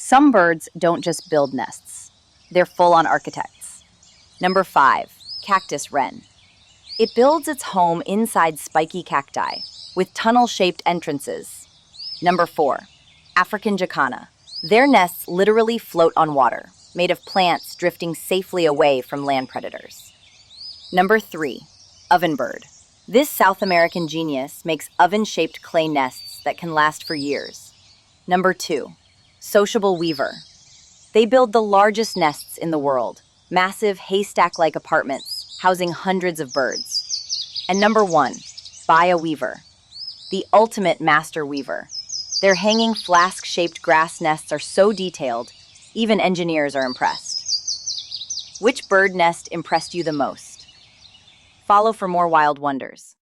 Some birds don't just build nests. They're full-on architects. Number 5, cactus wren. It builds its home inside spiky cacti, with tunnel-shaped entrances. Number 4, African jacana. Their nests literally float on water, made of plants drifting safely away from land predators. Number 3, ovenbird. This South American genius makes oven-shaped clay nests that can last for years. Number 2, sociable weaver. They build the largest nests in the world, massive haystack-like apartments housing hundreds of birds. And number 1, weaver, the ultimate master weaver. Their hanging flask-shaped grass nests are so detailed, even engineers are impressed. Which bird nest impressed you the most? Follow for more wild wonders.